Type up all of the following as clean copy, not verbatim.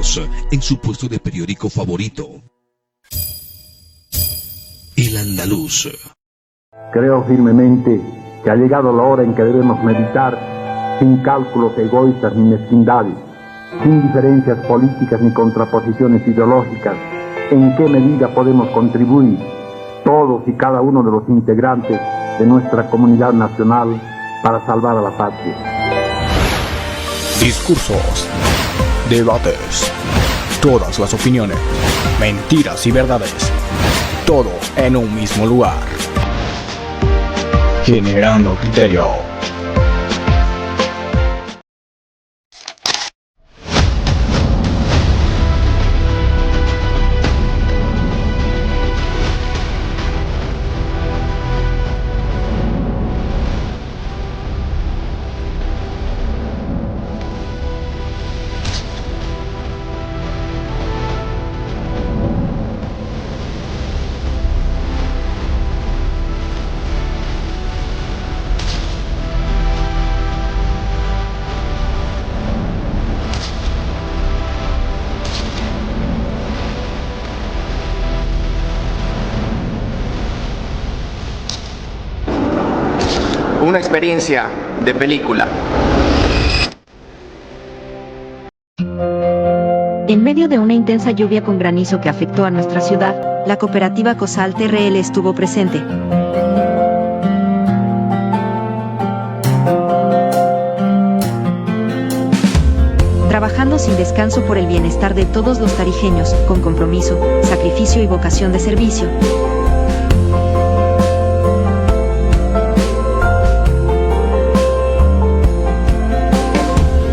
Unidos en su puesto de periódico favorito. El Andaluz. Creo firmemente que ha llegado la hora en que debemos meditar sin cálculos egoístas ni mezquindades, sin diferencias políticas ni contraposiciones ideológicas, en qué medida podemos contribuir todos y cada uno de los integrantes de nuestra comunidad nacional para salvar a la patria. Discursos, debates, todas las opiniones, mentiras y verdades, todo en un mismo lugar. Generando criterio. Una experiencia de película. En medio de una intensa lluvia con granizo que afectó a nuestra ciudad, la cooperativa COSAL TRL estuvo presente. Trabajando sin descanso por el bienestar de todos los tarijeños, con compromiso, sacrificio y vocación de servicio.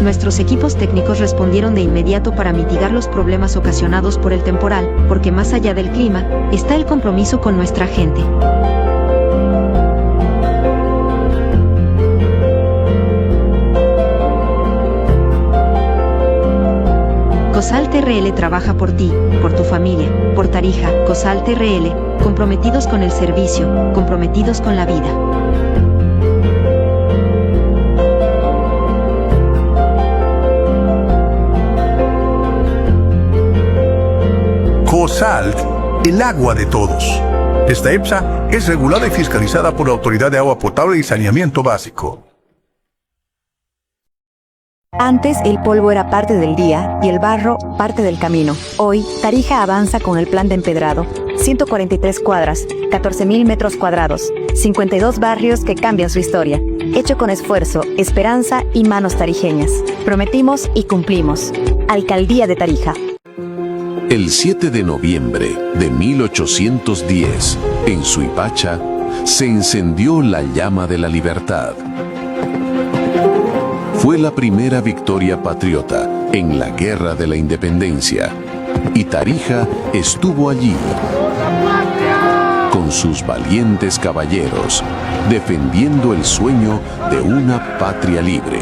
Nuestros equipos técnicos respondieron de inmediato para mitigar los problemas ocasionados por el temporal, porque más allá del clima, está el compromiso con nuestra gente. COSAL TRL trabaja por ti, por tu familia, por Tarija. COSAL TRL, comprometidos con el servicio, comprometidos con la vida. COSAL, el agua de todos. Esta EPSA es regulada y fiscalizada por la Autoridad de Agua Potable y Saneamiento Básico. Antes el polvo era parte del día y el barro parte del camino. Hoy, Tarija avanza con el plan de empedrado. 143 cuadras, 14.000 metros cuadrados, 52 barrios que cambian su historia. Hecho con esfuerzo, esperanza y manos tarijeñas. Prometimos y cumplimos. Alcaldía de Tarija. El 7 de noviembre de 1810, en Suipacha, se encendió la llama de la libertad. Fue la primera victoria patriota en la Guerra de la Independencia, y Tarija estuvo allí, con sus valientes caballeros, defendiendo el sueño de una patria libre.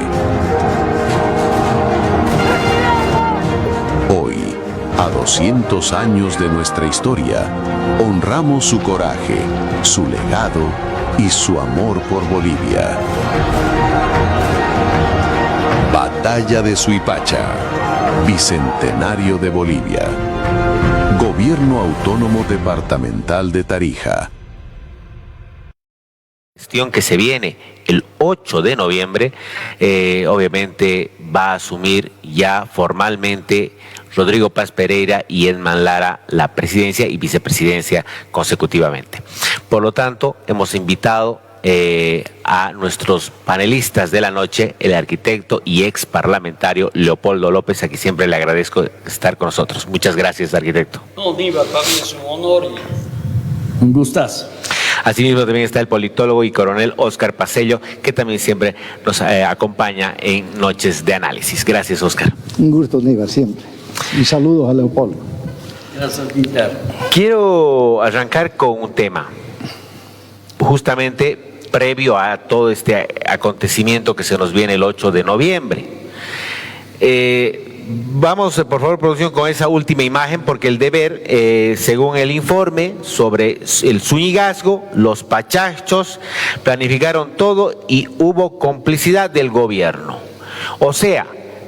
Hoy, a 200 años de nuestra historia, honramos su coraje, su legado y su amor por Bolivia. Batalla de Suipacha, Bicentenario de Bolivia. Gobierno Autónomo Departamental de Tarija. Que se viene el 8 de noviembre, obviamente va a asumir ya formalmente Rodrigo Paz Pereira y Edman Lara la presidencia y vicepresidencia consecutivamente. Por lo tanto, hemos invitado a nuestros panelistas de la noche, el arquitecto y ex parlamentario Leopoldo López, a quien siempre le agradezco estar con nosotros. Muchas gracias, arquitecto. No, Diva, también es un honor y un gustazo. Asimismo también está el politólogo y coronel Óscar Pacello, que también siempre nos acompaña en Noches de Análisis. Gracias, Óscar. Un gusto, Niva, siempre. Y saludos a Leopoldo. Gracias, Dieter. Quiero arrancar con un tema, justamente previo a todo este acontecimiento que se nos viene el 8 de noviembre. Vamos, por favor, producción, con esa última imagen, porque el Deber, según el informe sobre el Zúñigazgo, los pachachos planificaron todo y hubo complicidad del gobierno. O sea,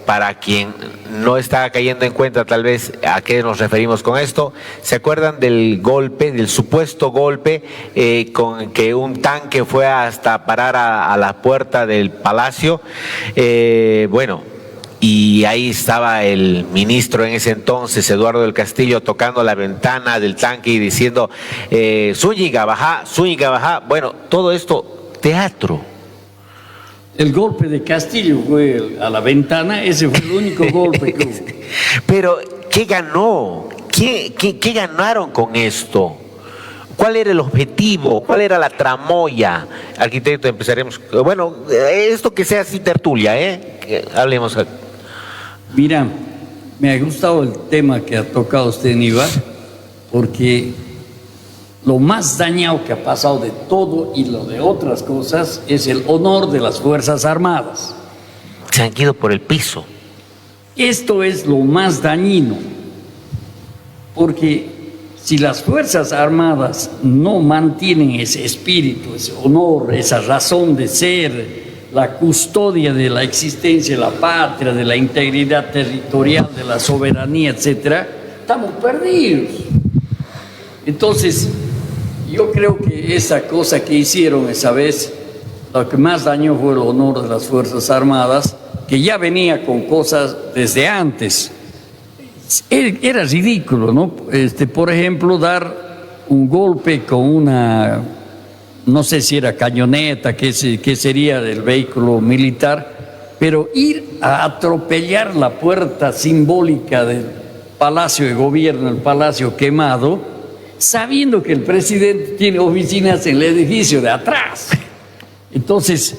para quien no está cayendo en cuenta tal vez a qué nos referimos con esto, ¿se acuerdan del golpe, del supuesto golpe con que un tanque fue hasta parar a la puerta del palacio? Bueno, y ahí estaba el ministro en ese entonces, Eduardo del Castillo, tocando la ventana del tanque y diciendo, Zúñiga, baja, Zúñiga, baja. Bueno, todo esto, teatro. El golpe de Castillo fue a la ventana, ese fue el único golpe que hubo. Pero, ¿qué ganó? ¿Qué ganaron con esto? ¿Cuál era el objetivo? ¿Cuál era la tramoya? Arquitecto, empezaremos. Bueno, esto que sea así tertulia, que hablemos. Mira, me ha gustado el tema que ha tocado usted, Níbar, porque lo más dañado que ha pasado de todo y lo de otras cosas es el honor de las Fuerzas Armadas. Se han ido por el piso. Esto es lo más dañino, porque si las Fuerzas Armadas no mantienen ese espíritu, ese honor, esa razón de ser, la custodia de la existencia de la patria, de la integridad territorial, de la soberanía, etcétera, estamos perdidos. Entonces, yo creo que esa cosa que hicieron esa vez, lo que más dañó fue el honor de las Fuerzas Armadas, que ya venía con cosas desde antes. Era ridículo, ¿no? Por ejemplo, dar un golpe con una, no sé si era cañoneta, que sería del vehículo militar, pero ir a atropellar la puerta simbólica del Palacio de Gobierno, el Palacio quemado, sabiendo que el presidente tiene oficinas en el edificio de atrás. Entonces,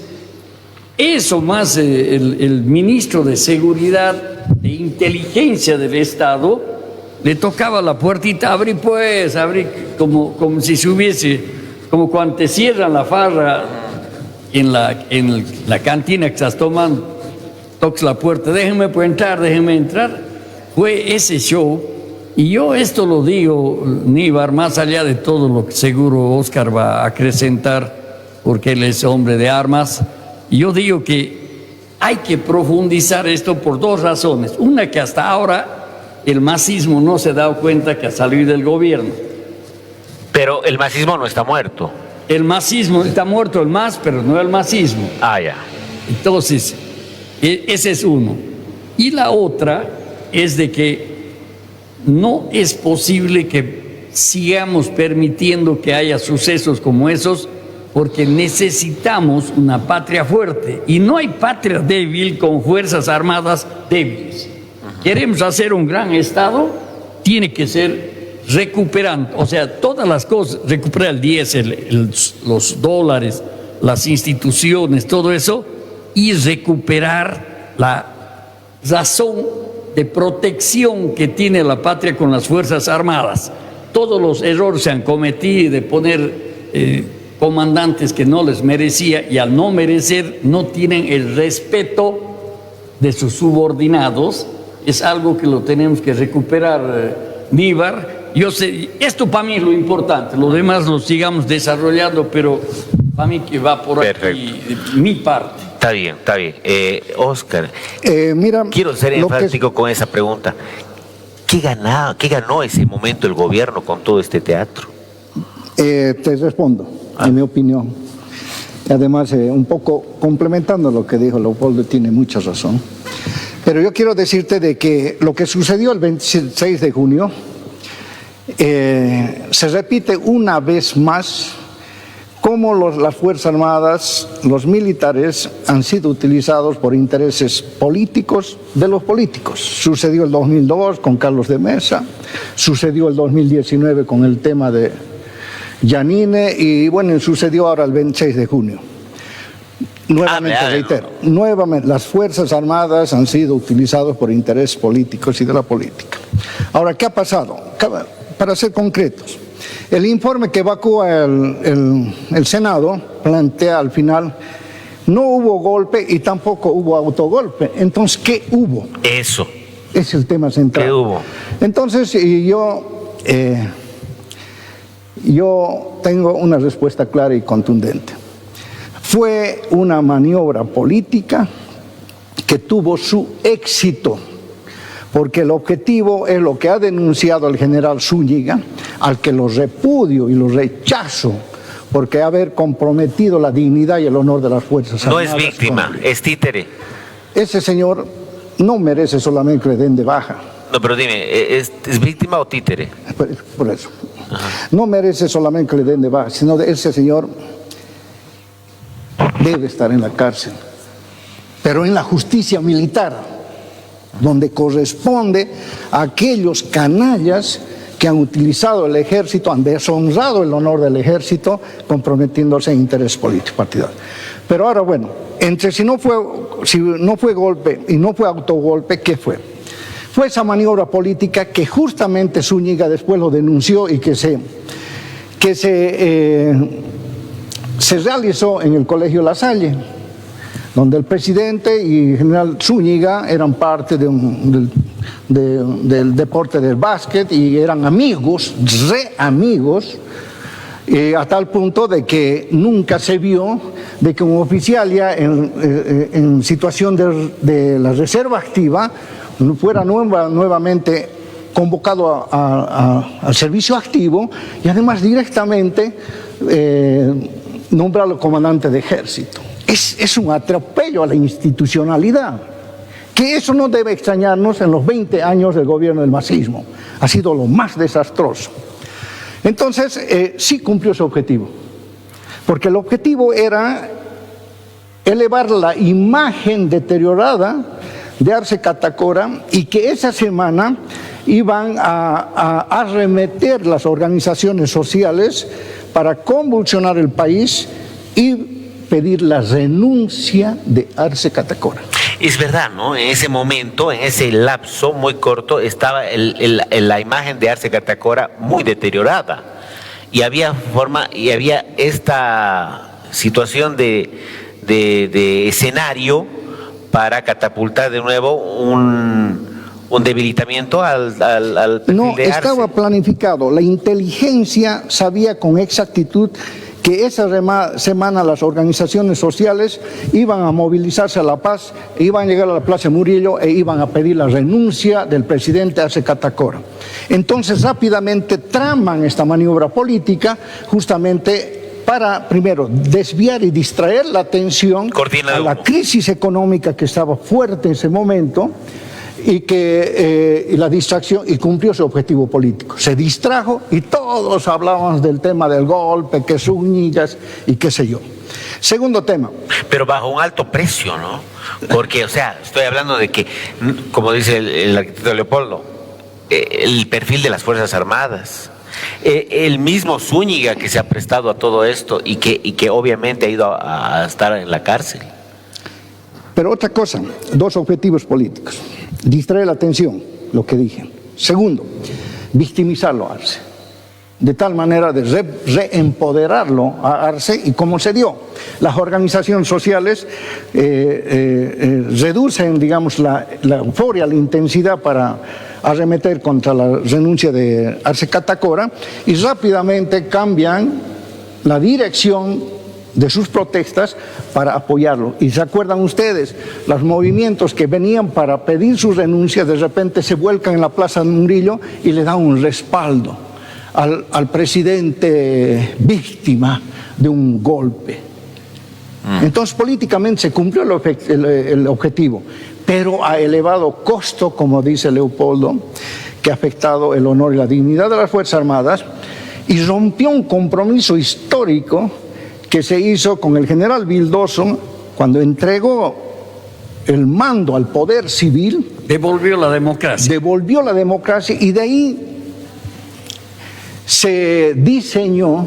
eso más el ministro de Seguridad, de Inteligencia del Estado, le tocaba la puertita, abrí pues, abrí, como si se hubiese, como cuando te cierran la farra en la cantina que estás tomando, tocas la puerta, déjenme entrar. Fue ese show. Y yo esto lo digo, Níbar, más allá de todo lo que seguro Oscar va a acrecentar, porque él es hombre de armas, y yo digo que hay que profundizar esto por dos razones. Una, que hasta ahora el masismo no se ha dado cuenta que ha salido del gobierno. Pero el masismo no está muerto. El masismo está muerto, el MAS, pero no el masismo. Ah, ya. Entonces, ese es uno. Y la otra es de que no es posible que sigamos permitiendo que haya sucesos como esos, porque necesitamos una patria fuerte, y no hay patria débil con Fuerzas Armadas débiles. Queremos hacer un gran Estado, tiene que ser recuperando, o sea, todas las cosas, recuperar el diésel, los dólares, las instituciones, todo eso, y recuperar la razón de protección que tiene la patria con las Fuerzas Armadas. Todos los errores se han cometido de poner comandantes que no les merecía, y al no merecer no tienen el respeto de sus subordinados. Es algo que lo tenemos que recuperar, Níbar. Yo sé, esto para mí es lo importante, lo demás lo sigamos desarrollando, pero para mí que va por aquí mi parte. Está bien. Oscar, mira, quiero ser enfático con esa pregunta. ¿Qué ganó ese momento el gobierno con todo este teatro? Te respondo, en mi opinión. Además, un poco complementando lo que dijo Leopoldo, tiene mucha razón. Pero yo quiero decirte de que lo que sucedió el 26 de junio se repite una vez más, cómo las Fuerzas Armadas, los militares, han sido utilizados por intereses políticos de los políticos. Sucedió el 2002 con Carlos de Mesa, sucedió el 2019 con el tema de Yanine, y bueno, sucedió ahora el 26 de junio. Nuevamente reitero, nuevamente las Fuerzas Armadas han sido utilizadas por intereses políticos y de la política. Ahora, ¿qué ha pasado? Para ser concretos, el informe que evacúa el Senado plantea al final: no hubo golpe y tampoco hubo autogolpe. Entonces, ¿qué hubo? Eso. Es el tema central. ¿Qué hubo? Entonces, yo tengo una respuesta clara y contundente. Fue una maniobra política que tuvo su éxito, porque el objetivo es lo que ha denunciado el general Zúñiga, al que lo repudio y lo rechazo, porque haber comprometido la dignidad y el honor de las Fuerzas Armadas. No es víctima, es títere. Ese señor no merece solamente que le den de baja. No, pero dime, ¿es víctima o títere? Por eso. No merece solamente que le den de baja, sino de ese señor debe estar en la cárcel, pero en la justicia militar, donde corresponde a aquellos canallas que han utilizado el ejército, han deshonrado el honor del ejército, comprometiéndose en interés político partidario. Pero ahora, bueno, entre si no fue golpe y no fue autogolpe, ¿qué fue? Fue esa maniobra política que justamente Zúñiga después lo denunció y que se realizó en el Colegio La Salle, donde el presidente y el general Zúñiga eran parte del deporte del básquet y eran amigos, re amigos, a tal punto de que nunca se vio de que un oficial ya en situación de la reserva activa fuera nuevamente convocado al servicio activo y además directamente nombrarlo comandante de ejército. Es un atropello a la institucionalidad, que eso no debe extrañarnos en los 20 años del gobierno del masismo. Ha sido lo más desastroso. Entonces, sí cumplió su objetivo, porque el objetivo era elevar la imagen deteriorada de Arce Catacora y que esa semana iban a arremeter las organizaciones sociales para convulsionar el país y pedir la renuncia de Arce Catacora. Es verdad, ¿no? En ese momento, en ese lapso muy corto, estaba la imagen de Arce Catacora muy deteriorada y había esta situación de escenario para catapultar de nuevo un debilitamiento al perfil no, de Arce. Estaba planificado. La inteligencia sabía con exactitud que esa semana las organizaciones sociales iban a movilizarse a La Paz, iban a llegar a la Plaza Murillo e iban a pedir la renuncia del presidente Arce Catacora. Entonces rápidamente traman esta maniobra política justamente para, primero, desviar y distraer la atención a la crisis económica que estaba fuerte en ese momento y la distracción, y cumplió su objetivo político. Se distrajo y todos hablábamos del tema del golpe, que Zúñigas y qué sé yo. Segundo tema. Pero bajo un alto precio, ¿no? Porque, o sea, estoy hablando de que, como dice el arquitecto Leopoldo, el perfil de las Fuerzas Armadas, el mismo Zúñiga que se ha prestado a todo esto y que obviamente ha ido a estar en la cárcel. Pero otra cosa, dos objetivos políticos. Distraer la atención, lo que dije. Segundo, victimizarlo a Arce, de tal manera de reempoderarlo a Arce, y como se dio. Las organizaciones sociales reducen, digamos, la euforia, la intensidad para arremeter contra la renuncia de Arce Catacora y rápidamente cambian la dirección de sus protestas para apoyarlo. Y se acuerdan ustedes, los movimientos que venían para pedir su renuncia de repente se vuelcan en la Plaza Murillo y le dan un respaldo al presidente víctima de un golpe. Entonces políticamente se cumplió el objetivo, pero a elevado costo, como dice Leopoldo, que ha afectado el honor y la dignidad de las Fuerzas Armadas y rompió un compromiso histórico que se hizo con el general Vildoso cuando entregó el mando al poder civil. Devolvió la democracia. Devolvió la democracia y de ahí se diseñó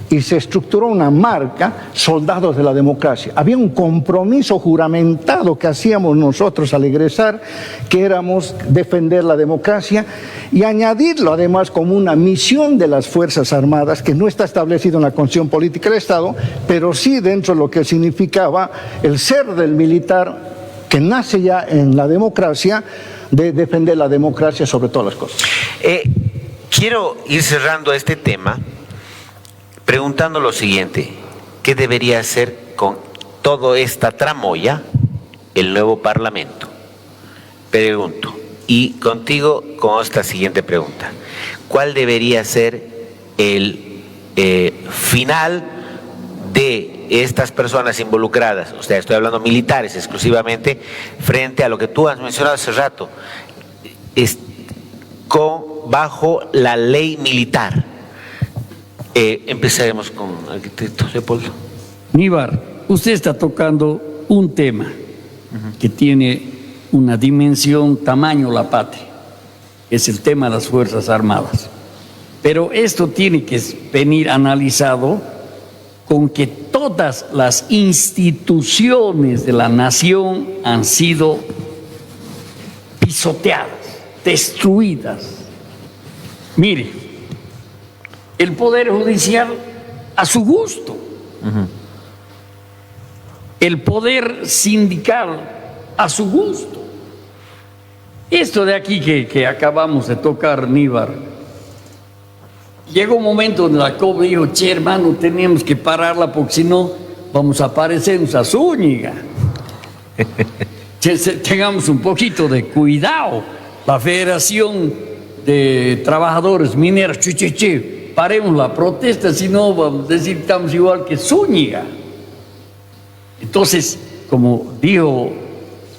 y se estructuró una marca, Soldados de la Democracia. Había un compromiso juramentado que hacíamos nosotros al egresar, que éramos defender la democracia y añadirlo además como una misión de las Fuerzas Armadas, que no está establecido en la Constitución Política del Estado, pero sí dentro de lo que significaba el ser del militar, que nace ya en la democracia, de defender la democracia sobre todas las cosas. Quiero ir cerrando este tema preguntando lo siguiente: ¿qué debería hacer con toda esta tramoya el nuevo Parlamento. Pregunto, y contigo con esta siguiente pregunta. ¿Cuál debería ser el final de estas personas involucradas? O sea, estoy hablando militares exclusivamente, frente a lo que tú has mencionado hace rato, bajo la ley militar. Empezaremos con el arquitecto Leopoldo. Níbar, usted está tocando un tema que tiene una dimensión tamaño la patria, es el tema de las Fuerzas Armadas. Pero esto tiene que venir analizado con que todas las instituciones de la nación han sido pisoteadas, destruidas. Mire, el Poder Judicial a su gusto, el Poder Sindical a su gusto. Esto de aquí que acabamos de tocar, Níbar, llegó un momento donde la COP dijo, che, hermano, tenemos que pararla porque si no vamos a parecernos a Zúñiga. Tengamos un poquito de cuidado. La Federación de Trabajadores Mineros, paremos la protesta, si no vamos a decir que estamos igual que Zúñiga. Entonces, como dijo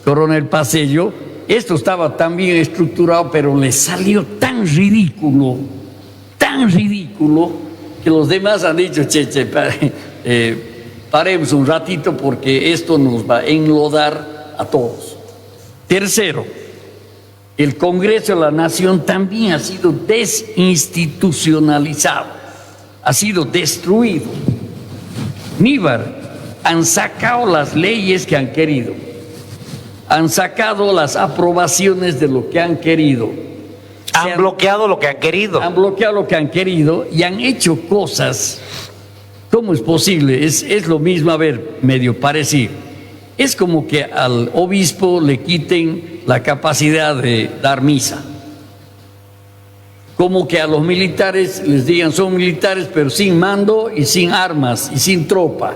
Coronel Pacello, esto estaba tan bien estructurado, pero le salió tan ridículo, que los demás han dicho, paremos un ratito porque esto nos va a enlodar a todos. Tercero, el Congreso de la Nación también ha sido desinstitucionalizado, ha sido destruido. Níbar, han sacado las leyes que han querido, han sacado las aprobaciones de lo que han querido, han bloqueado lo que han querido. Han bloqueado lo que han querido y han hecho cosas. ¿Cómo es posible? Es lo mismo, a ver, medio parecido. Es como que al obispo le quiten la capacidad de dar misa. Como que a los militares les digan son militares pero sin mando y sin armas y sin tropa.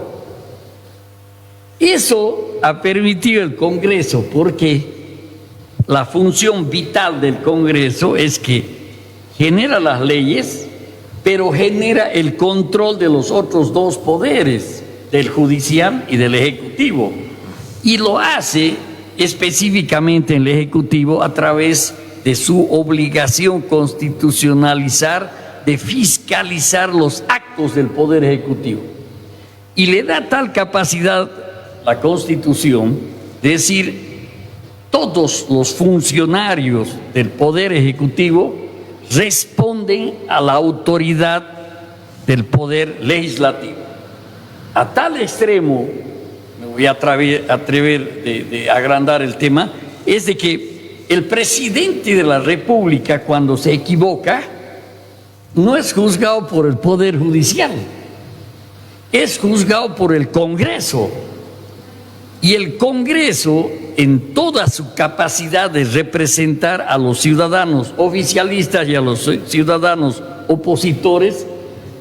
Eso ha permitido el Congreso porque la función vital del Congreso es que genera las leyes, pero genera el control de los otros dos poderes, del judicial y del ejecutivo. Y lo hace específicamente en el ejecutivo a través de su obligación constitucionalizar de fiscalizar los actos del poder ejecutivo. Y le da tal capacidad la Constitución de decir todos los funcionarios del Poder Ejecutivo responden a la autoridad del Poder Legislativo. A tal extremo, me voy a atrever de agrandar el tema, es de que el presidente de la República, cuando se equivoca, no es juzgado por el Poder Judicial, es juzgado por el Congreso. Y el Congreso, en toda su capacidad de representar a los ciudadanos oficialistas y a los ciudadanos opositores,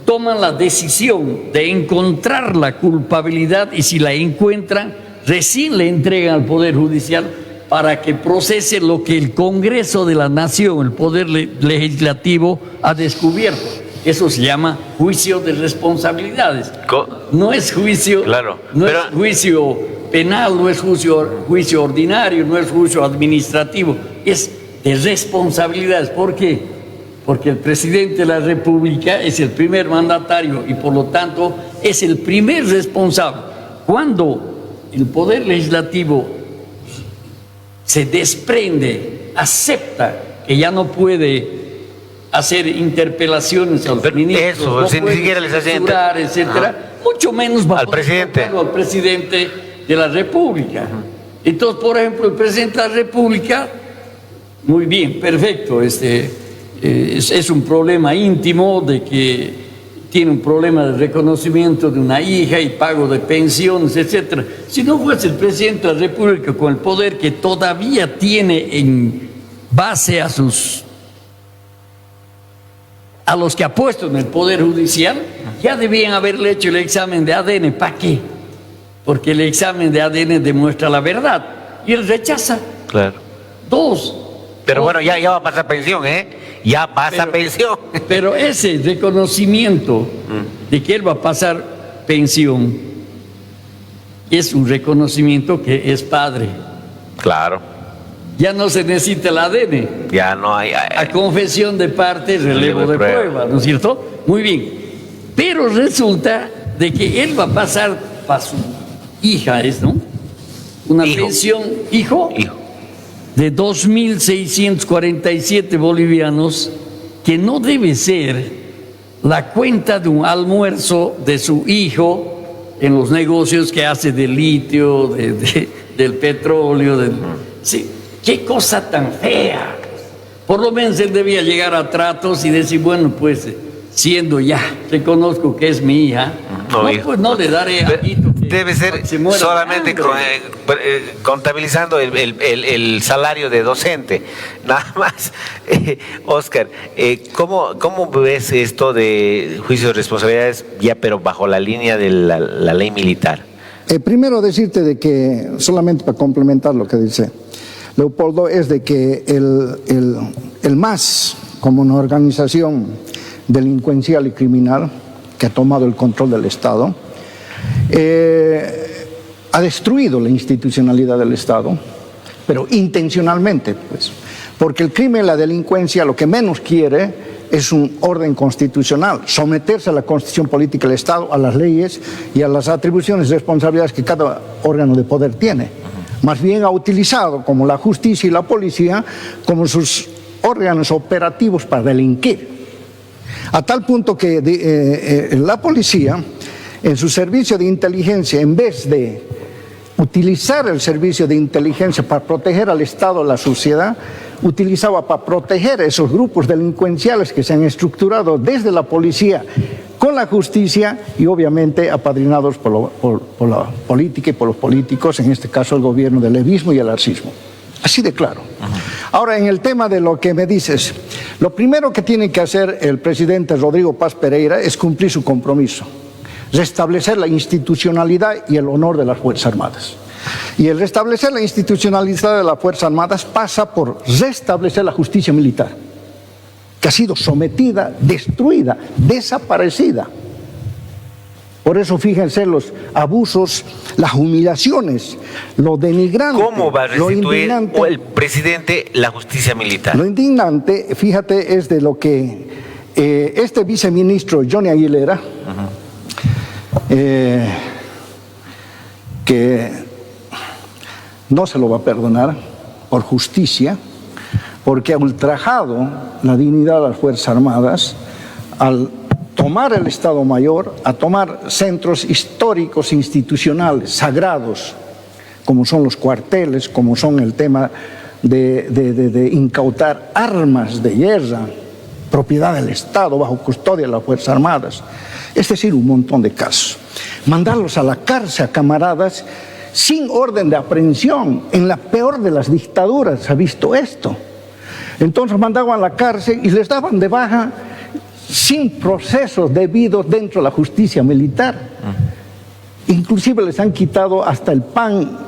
toman la decisión de encontrar la culpabilidad y si la encuentran, recién le entregan al Poder Judicial para que procese lo que el Congreso de la Nación, el Poder Legislativo, ha descubierto. Eso se llama juicio de responsabilidades. No es juicio, es juicio penal, no es juicio ordinario, no es juicio administrativo, es de responsabilidades. ¿Por qué? Porque el presidente de la República es el primer mandatario y por lo tanto es el primer responsable. Cuando el Poder Legislativo se desprende, acepta que ya no puede hacer interpelaciones a los ministros, eso, no si ni siquiera les hace etcétera, mucho menos va al presidente de la República. Entonces, por ejemplo, el presidente de la República, muy bien, perfecto, es un problema íntimo de que tiene un problema de reconocimiento de una hija y pago de pensiones, etcétera. Si no fuese el presidente de la República con el poder que todavía tiene en base a los que ha puesto en el Poder Judicial, ya debían haberle hecho el examen de ADN. ¿Para qué? Porque el examen de ADN demuestra la verdad. y él rechaza. Claro. 2. Pero bueno, ya va a pasar pensión, ¿eh? Ya pasa pensión. Pero ese reconocimiento de que él va a pasar pensión es un reconocimiento que es padre. Claro. Ya no se necesita el ADN. Ya no hay. A confesión de parte, relevo de prueba, ¿no es cierto? Muy bien. Pero resulta de que él va a pasar para su hija, ¿no? Una pensión, hijo, de 2.647 bolivianos, que no debe ser la cuenta de un almuerzo de su hijo en los negocios que hace del litio, del petróleo. Sí, qué cosa tan fea. Por lo menos él debía llegar a tratos y decir, bueno, pues, siendo ya, reconozco que es mi hija, pues no le daré a Hito que debe ser solamente contabilizando el salario de docente, nada más. Oscar, ¿cómo ves esto de juicio de responsabilidades ya pero bajo la línea de la ley militar? Primero decirte de que, solamente para complementar lo que dice Leopoldo, es de que el MAS, como una organización delincuencial y criminal que ha tomado el control del Estado, ha destruido la institucionalidad del Estado, pero intencionalmente, pues, porque el crimen y la delincuencia lo que menos quiere es un orden constitucional, someterse a la constitución política del Estado, a las leyes y a las atribuciones y responsabilidades que cada órgano de poder tiene. Más bien ha utilizado como la justicia y la policía como sus órganos operativos para delinquir. A tal punto que la policía, en su servicio de inteligencia, en vez de utilizar el servicio de inteligencia para proteger al Estado, a la sociedad, utilizaba para proteger a esos grupos delincuenciales que se han estructurado desde la policía con la justicia y obviamente apadrinados por la política y por los políticos, en este caso el gobierno del levismo y el arcismo. Así de claro. Ahora, en el tema de lo que me dices, lo primero que tiene que hacer el presidente Rodrigo Paz Pereira es cumplir su compromiso, restablecer la institucionalidad y el honor de las Fuerzas Armadas. Y el restablecer la institucionalidad de las Fuerzas Armadas pasa por restablecer la justicia militar, que ha sido sometida, destruida, desaparecida. Por eso fíjense los abusos, las humillaciones, lo denigrante. ¿Cómo va a restituir el presidente la justicia militar? Lo indignante, fíjate, es de lo que este viceministro Johnny Aguilera, que no se lo va a perdonar por justicia, porque ha ultrajado la dignidad de las Fuerzas Armadas al tomar el Estado Mayor, a tomar centros históricos, institucionales, sagrados, como son los cuarteles, como son el tema de incautar armas de guerra, propiedad del Estado, bajo custodia de las Fuerzas Armadas. Es decir, un montón de casos. Mandarlos a la cárcel a camaradas sin orden de aprehensión. En la peor de las dictaduras se ha visto esto. Entonces mandaban a la cárcel y les daban de baja sin procesos debidos dentro de la justicia militar. Inclusive les han quitado hasta el pan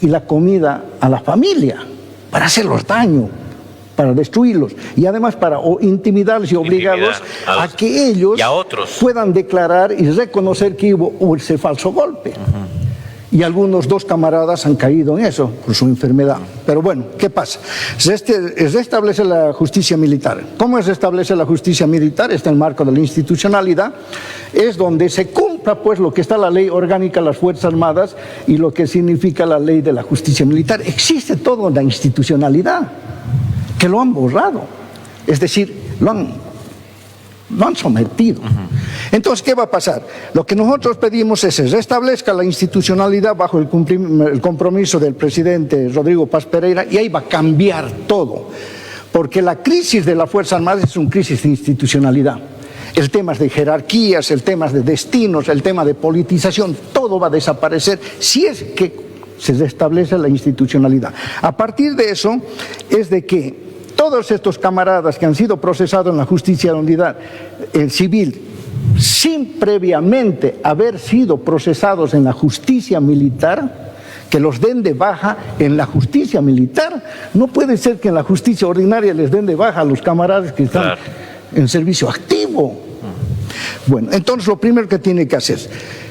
y la comida a la familia para hacerlos daño, para destruirlos y además para intimidarlos y obligarlos a que ellos puedan declarar y reconocer que hubo ese falso golpe. Y algunos 2 camaradas han caído en eso por su enfermedad. Pero bueno, ¿qué pasa? Se establece la justicia militar. ¿Cómo es establecer la justicia militar? Está en el marco de la institucionalidad. Es donde se cumpla pues lo que está la ley orgánica de las Fuerzas Armadas y lo que significa la ley de la justicia militar. Existe toda una institucionalidad que lo han borrado. Es decir, lo han sometido. Entonces, ¿qué va a pasar? Lo que nosotros pedimos es que se restablezca la institucionalidad bajo el compromiso del presidente Rodrigo Paz Pereira, y ahí va a cambiar todo, porque la crisis de las Fuerzas Armadas es una crisis de institucionalidad. El tema de jerarquías, el tema de destinos, el tema de politización, todo va a desaparecer si es que se restablece la institucionalidad. A partir de eso es de que todos estos camaradas que han sido procesados en la justicia de unidad civil, sin previamente haber sido procesados en la justicia militar, que los den de baja en la justicia militar. No puede ser que en la justicia ordinaria les den de baja a los camaradas que están en servicio activo. Bueno, entonces lo primero que tiene que hacer,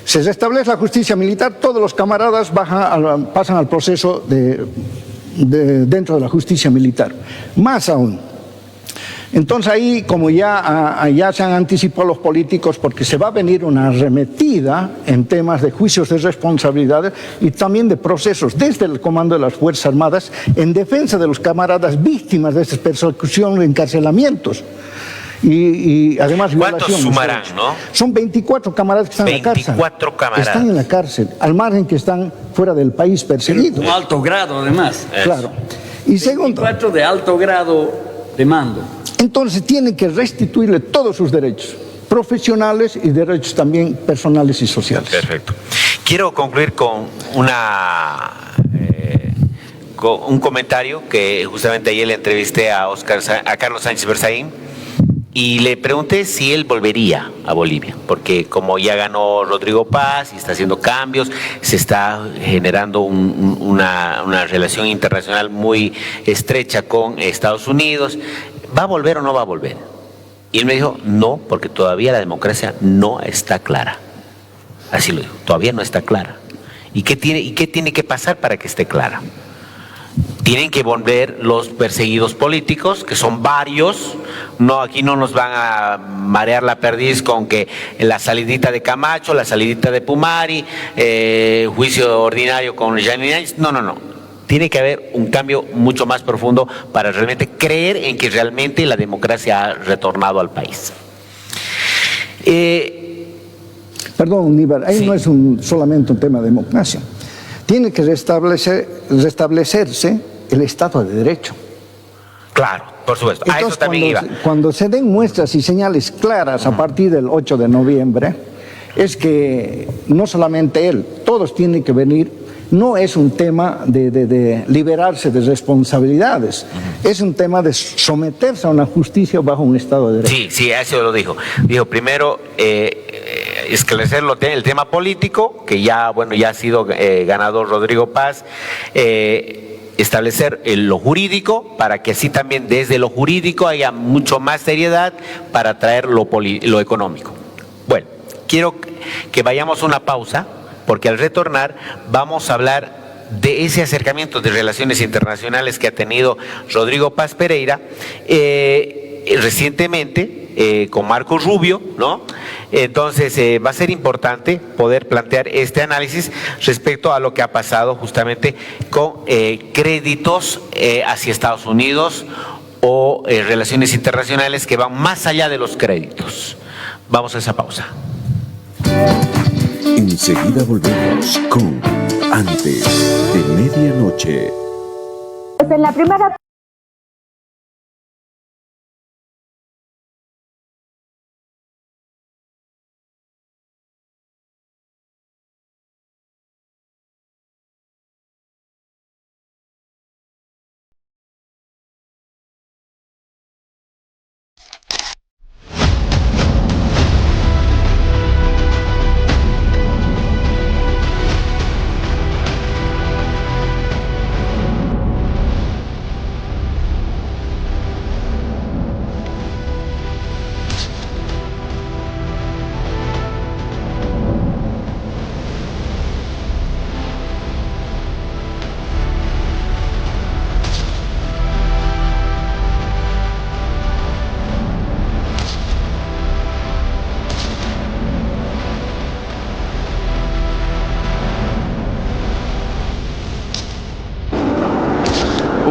se restablece la justicia militar, todos los camaradas pasan al proceso dentro de la justicia militar. Más aún, entonces ahí, como ya se han anticipado los políticos, porque se va a venir una arremetida en temas de juicios de responsabilidades y también de procesos desde el Comando de las Fuerzas Armadas en defensa de los camaradas víctimas de esta persecución, encarcelamientos y además ¿cuántos violaciones. sumarán, no? Son 24 camaradas que están en la cárcel. 24 camaradas. Están en la cárcel, al margen que están fuera del país perseguidos. Un alto grado, además. Claro. Y segundo, 24 de alto grado de mando. Entonces tienen que restituirle todos sus derechos profesionales y derechos también personales y sociales. Perfecto. Quiero concluir con un comentario que justamente ayer le entrevisté a Carlos Sánchez Berzaín y le pregunté si él volvería a Bolivia, porque como ya ganó Rodrigo Paz y está haciendo cambios, se está generando una relación internacional muy estrecha con Estados Unidos. ¿Va a volver o no va a volver? Y él me dijo, no, porque todavía la democracia no está clara. Así lo dijo, todavía no está clara. ¿Y qué tiene que pasar para que esté clara? Tienen que volver los perseguidos políticos, que son varios. No, aquí no nos van a marear la perdiz con que la salidita de Camacho, la salidita de Pumari, juicio ordinario con Janine Áñez. No. Tiene que haber un cambio mucho más profundo para realmente creer en que realmente la democracia ha retornado al país. Perdón, Níbar, ahí sí. No es solamente un tema de democracia. Tiene que restablecerse el Estado de Derecho. Claro, por supuesto. Entonces, a eso también iba. Cuando se den muestras y señales claras a partir del 8 de noviembre, es que no solamente él, todos tienen que venir. No es un tema de liberarse de responsabilidades, es un tema de someterse a una justicia bajo un Estado de Derecho. Sí, eso lo dijo. Dijo primero esclarecer el tema político, que ya ha sido ganador Rodrigo Paz, establecer lo jurídico, para que así también desde lo jurídico haya mucho más seriedad para traer lo económico. Bueno, quiero que vayamos a una pausa, porque al retornar vamos a hablar de ese acercamiento de relaciones internacionales que ha tenido Rodrigo Paz Pereira recientemente con Marcos Rubio, ¿no? Entonces va a ser importante poder plantear este análisis respecto a lo que ha pasado justamente con créditos hacia Estados Unidos o relaciones internacionales que van más allá de los créditos. Vamos a esa pausa. Enseguida volvemos con Antes de Medianoche. En la primera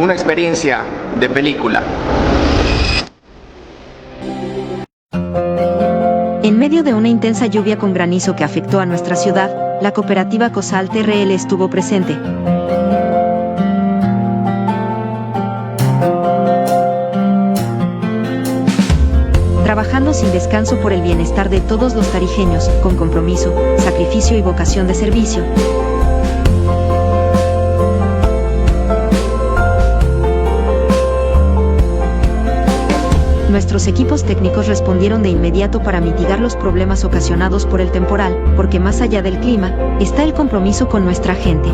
una experiencia de película. En medio de una intensa lluvia con granizo que afectó a nuestra ciudad, la cooperativa COSAL TRL estuvo presente. Trabajando sin descanso por el bienestar de todos los tarijeños, con compromiso, sacrificio y vocación de servicio. Nuestros equipos técnicos respondieron de inmediato para mitigar los problemas ocasionados por el temporal, porque más allá del clima, está el compromiso con nuestra gente.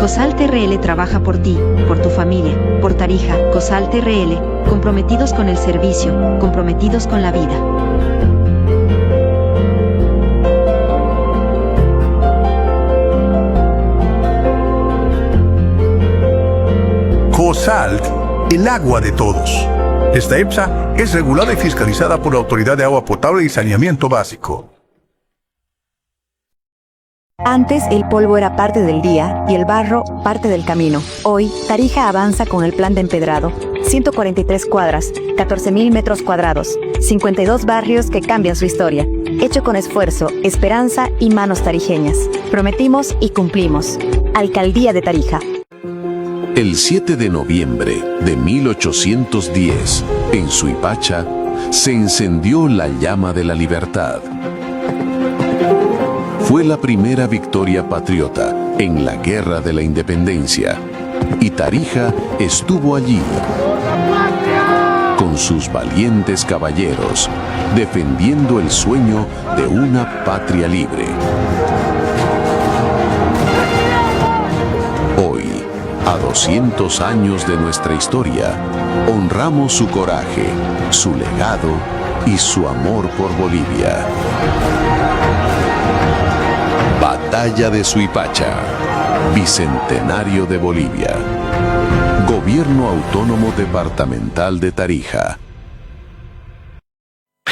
COSAL TRL trabaja por ti, por tu familia, por Tarija. COSAL TRL, comprometidos con el servicio, comprometidos con la vida. COSALT, el agua de todos. Esta EPSA es regulada y fiscalizada por la Autoridad de Agua Potable y Saneamiento Básico. Antes el polvo era parte del día y el barro parte del camino. Hoy, Tarija avanza con el plan de empedrado. 143 cuadras, 14.000 metros cuadrados, 52 barrios que cambian su historia. Hecho con esfuerzo, esperanza y manos tarijeñas. Prometimos y cumplimos. Alcaldía de Tarija. El 7 de noviembre de 1810, en Suipacha, se encendió la llama de la libertad. Fue la primera victoria patriota en la Guerra de la Independencia, y Tarija estuvo allí, con sus valientes caballeros, defendiendo el sueño de una patria libre. Hoy, a 200 años de nuestra historia, honramos su coraje, su legado y su amor por Bolivia. Batalla de Suipacha, Bicentenario de Bolivia. Gobierno Autónomo Departamental de Tarija.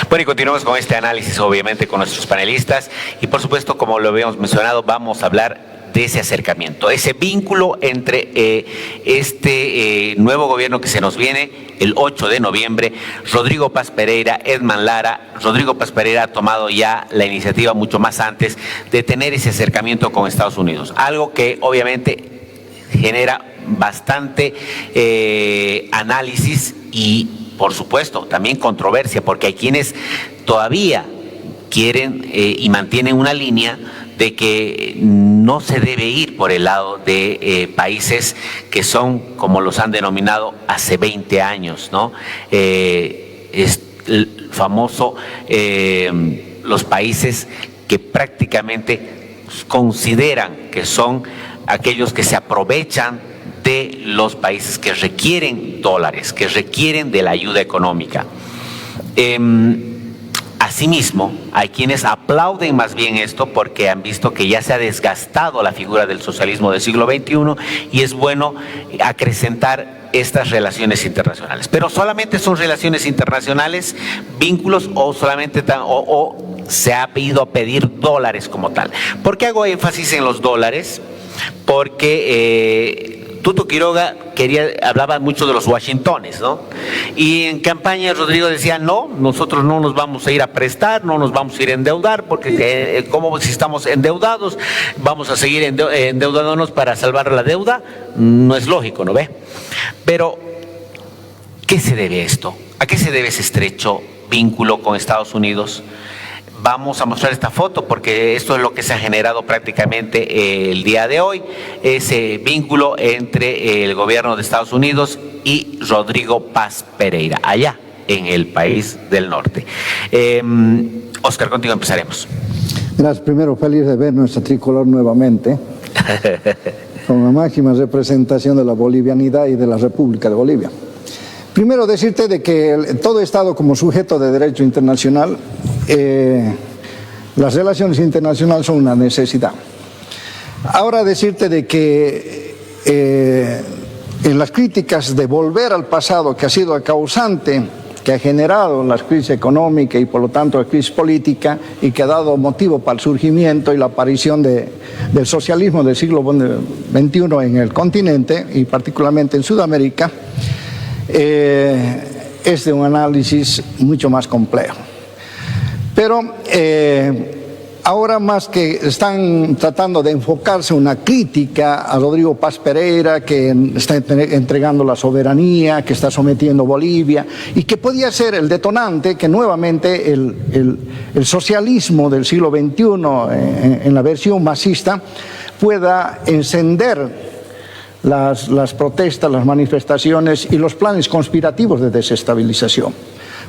Bueno, y continuamos con este análisis, obviamente, con nuestros panelistas. Y por supuesto, como lo habíamos mencionado, vamos a hablar de ese acercamiento, ese vínculo entre este nuevo gobierno que se nos viene el 8 de noviembre, Rodrigo Paz Pereira, Edman Lara. Rodrigo Paz Pereira ha tomado ya la iniciativa mucho más antes de tener ese acercamiento con Estados Unidos, algo que obviamente genera bastante análisis y, por supuesto, también controversia, porque hay quienes todavía quieren y mantienen una línea de que no se debe ir por el lado de países que son, como los han denominado, hace 20 años, ¿no? Es el famoso, los países que prácticamente consideran que son aquellos que se aprovechan de los países que requieren dólares, que requieren de la ayuda económica. Asimismo, hay quienes aplauden más bien esto porque han visto que ya se ha desgastado la figura del socialismo del siglo XXI y es bueno acrecentar estas relaciones internacionales. Pero solamente son relaciones internacionales, vínculos, o solamente se ha ido a pedir dólares como tal. ¿Por qué hago énfasis en los dólares? Porque Tuto Quiroga hablaba mucho de los Washingtones, ¿no? Y en campaña Rodrigo decía, no, nosotros no nos vamos a ir a prestar, no nos vamos a ir a endeudar, porque como si estamos endeudados, vamos a seguir endeudándonos para salvar la deuda. No es lógico, ¿no ve? Pero, ¿qué se debe esto? ¿A qué se debe ese estrecho vínculo con Estados Unidos? Vamos a mostrar esta foto porque esto es lo que se ha generado prácticamente el día de hoy, ese vínculo entre el gobierno de Estados Unidos y Rodrigo Paz Pereira, allá en el país del norte. Oscar, contigo empezaremos. Gracias. Primero, feliz de ver nuestra tricolor nuevamente, con la máxima representación de la bolivianidad y de la República de Bolivia. Primero decirte de que todo Estado como sujeto de derecho internacional, las relaciones internacionales son una necesidad. Ahora decirte de que en las críticas de volver al pasado, que ha sido el causante, que ha generado la crisis económica y por lo tanto la crisis política y que ha dado motivo para el surgimiento y la aparición del socialismo del siglo XXI en el continente y particularmente en Sudamérica, es de un análisis mucho más complejo. Pero ahora más que están tratando de enfocarse una crítica a Rodrigo Paz Pereira, que está entregando la soberanía, que está sometiendo Bolivia, y que podía ser el detonante que nuevamente el socialismo del siglo XXI, en la versión masista, pueda encender las protestas, las manifestaciones y los planes conspirativos de desestabilización.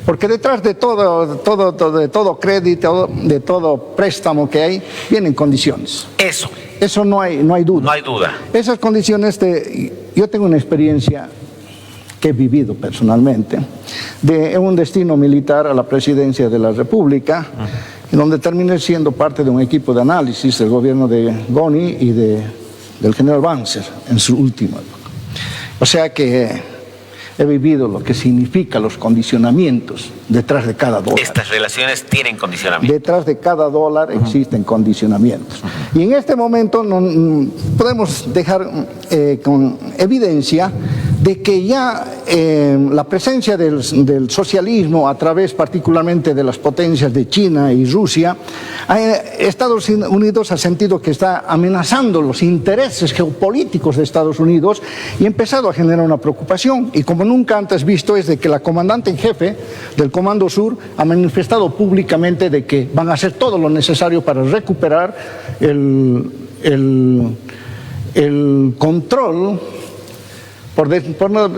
Porque detrás de todo crédito, de todo préstamo que hay, vienen condiciones. Eso, Eso no hay duda. No hay duda. Esas condiciones, yo tengo una experiencia que he vivido personalmente, de un destino militar a la presidencia de la República, en donde terminé siendo parte de un equipo de análisis del gobierno de Goni y del general Banzer en su última época. O sea que he vivido lo que significa los condicionamientos detrás de cada dólar. Estas relaciones tienen condicionamiento. Detrás de cada dólar existen condicionamientos. Y en este momento podemos dejar con evidencia de que ya la presencia del socialismo a través particularmente de las potencias de China y Rusia, Estados Unidos ha sentido que está amenazando los intereses geopolíticos de Estados Unidos y ha empezado a generar una preocupación, y como nunca antes visto es de que la comandante en jefe del Comando Sur ha manifestado públicamente de que van a hacer todo lo necesario para recuperar el control,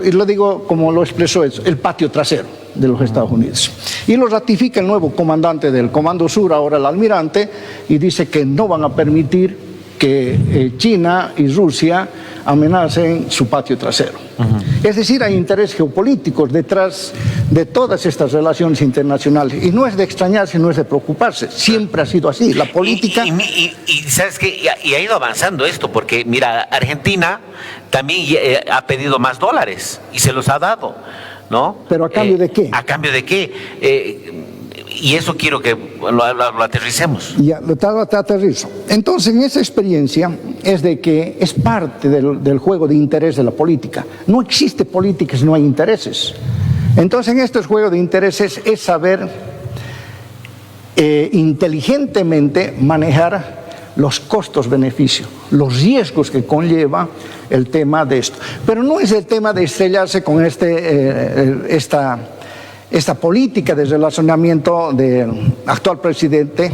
y lo digo como lo expresó, el patio trasero de los Estados Unidos. Y lo ratifica el nuevo comandante del Comando Sur, ahora el almirante, y dice que no van a permitir que China y Rusia amenacen su patio trasero. Es decir, hay intereses geopolíticos detrás de todas estas relaciones internacionales, y no es de extrañarse, no es de preocuparse, siempre ha sido así, la política... Y ¿sabes qué? Y ha ido avanzando esto, porque mira, Argentina también ha pedido más dólares y se los ha dado, ¿no? ¿Pero a cambio de qué? ¿A cambio de qué? Y eso quiero que lo aterricemos. Ya, lo aterrizo. Entonces, en esa experiencia es de que es parte del juego de interés de la política. No existe política si no hay intereses. Entonces, en estos juegos de intereses es saber inteligentemente manejar los costos-beneficios, los riesgos que conlleva el tema de esto. Pero no es el tema de estrellarse con esta política de relacionamiento del actual presidente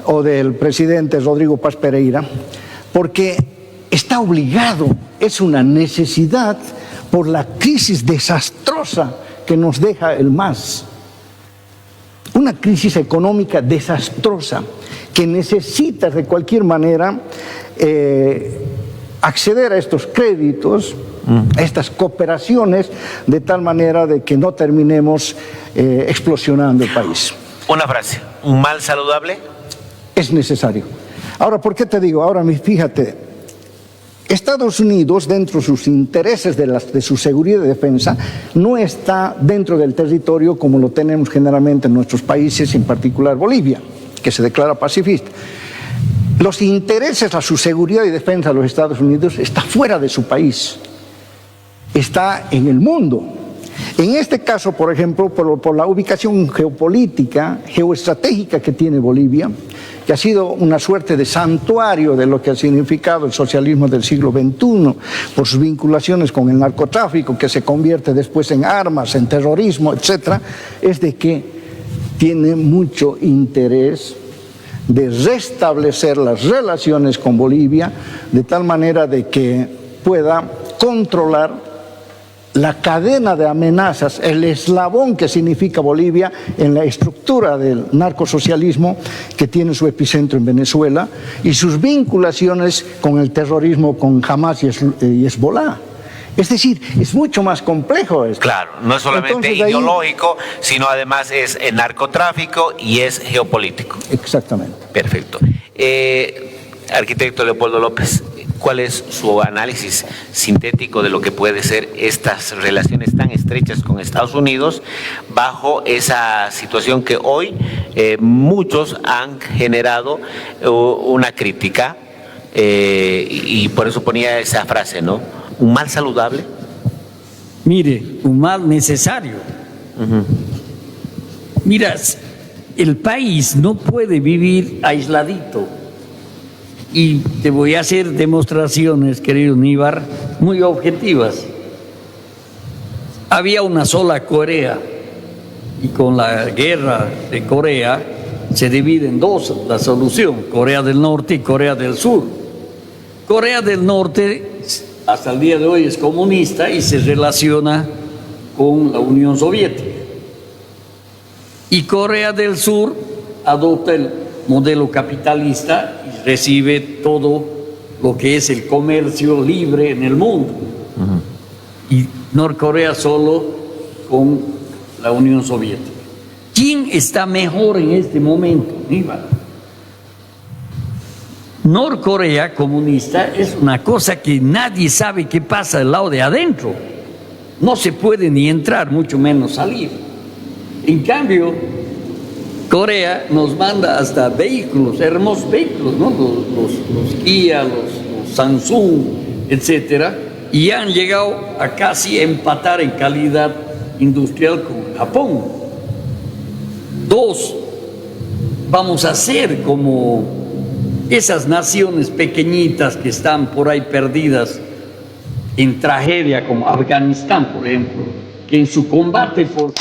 o del presidente Rodrigo Paz Pereira, porque está obligado, es una necesidad por la crisis desastrosa que nos deja el MAS. Una crisis económica desastrosa que necesita de cualquier manera acceder a estos créditos, a estas cooperaciones, de tal manera de que no terminemos explosionando el país. Una frase, ¿un mal saludable? Es necesario. Ahora, ¿por qué te digo? Ahora, fíjate, Estados Unidos, dentro de sus intereses de su seguridad y defensa, no está dentro del territorio como lo tenemos generalmente en nuestros países, en particular Bolivia, que se declara pacifista. Los intereses a su seguridad y defensa de los Estados Unidos está fuera de su país, está en el mundo. En este caso, por ejemplo, por la ubicación geopolítica, geoestratégica que tiene Bolivia, que ha sido una suerte de santuario de lo que ha significado el socialismo del siglo XXI, por sus vinculaciones con el narcotráfico, que se convierte después en armas, en terrorismo, etc., es de que tiene mucho interés de restablecer las relaciones con Bolivia, de tal manera de que pueda controlar la cadena de amenazas, el eslabón que significa Bolivia en la estructura del narcosocialismo que tiene su epicentro en Venezuela y sus vinculaciones con el terrorismo, con Hamas y Hezbollah. Es decir, es mucho más complejo esto. Claro, no es solamente ideológico, sino además es el narcotráfico y es geopolítico. Exactamente. Perfecto. Arquitecto Leopoldo López, ¿cuál es su análisis sintético de lo que puede ser estas relaciones tan estrechas con Estados Unidos bajo esa situación que hoy muchos han generado una crítica y por eso ponía esa frase, ¿no? ¿Un mal saludable? Mire, un mal necesario. Mira, el país no puede vivir aisladito. Y te voy a hacer demostraciones, querido Níbar, muy objetivas. Había una sola Corea y con la guerra de Corea se divide en dos la solución, Corea del Norte y Corea del Sur. Corea del Norte hasta el día de hoy es comunista y se relaciona con la Unión Soviética. Y Corea del Sur adopta el modelo capitalista y recibe todo lo que es el comercio libre en el mundo. Y Norcorea solo con la Unión Soviética. ¿Quién está mejor en este momento, Aníbal? Norcorea comunista es una cosa que nadie sabe qué pasa del lado de adentro. No se puede ni entrar, mucho menos salir. En cambio, Corea nos manda hasta vehículos, hermosos vehículos, ¿no? Los Kia, los Samsung, etcétera, y han llegado a casi empatar en calidad industrial con Japón. Dos, vamos a ser como esas naciones pequeñitas que están por ahí perdidas en tragedia, como Afganistán, por ejemplo, que en su combate por...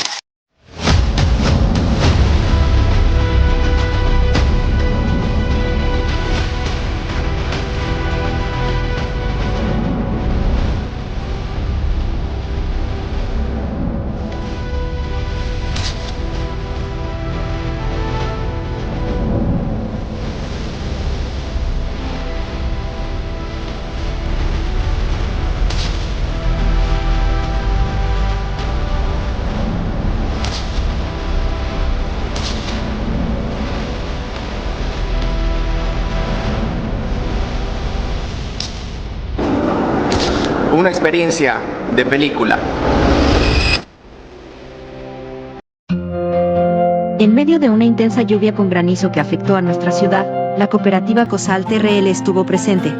Una experiencia de película. En medio de una intensa lluvia con granizo que afectó a nuestra ciudad, la cooperativa COSAL TRL estuvo presente.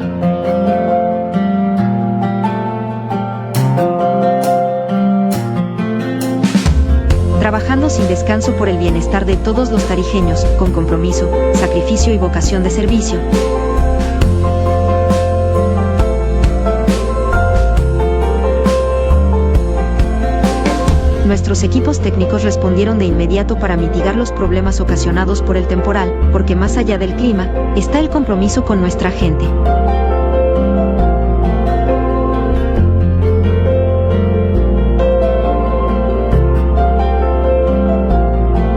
Trabajando sin descanso por el bienestar de todos los tarijeños, con compromiso, sacrificio y vocación de servicio. Nuestros equipos técnicos respondieron de inmediato para mitigar los problemas ocasionados por el temporal, porque más allá del clima, está el compromiso con nuestra gente.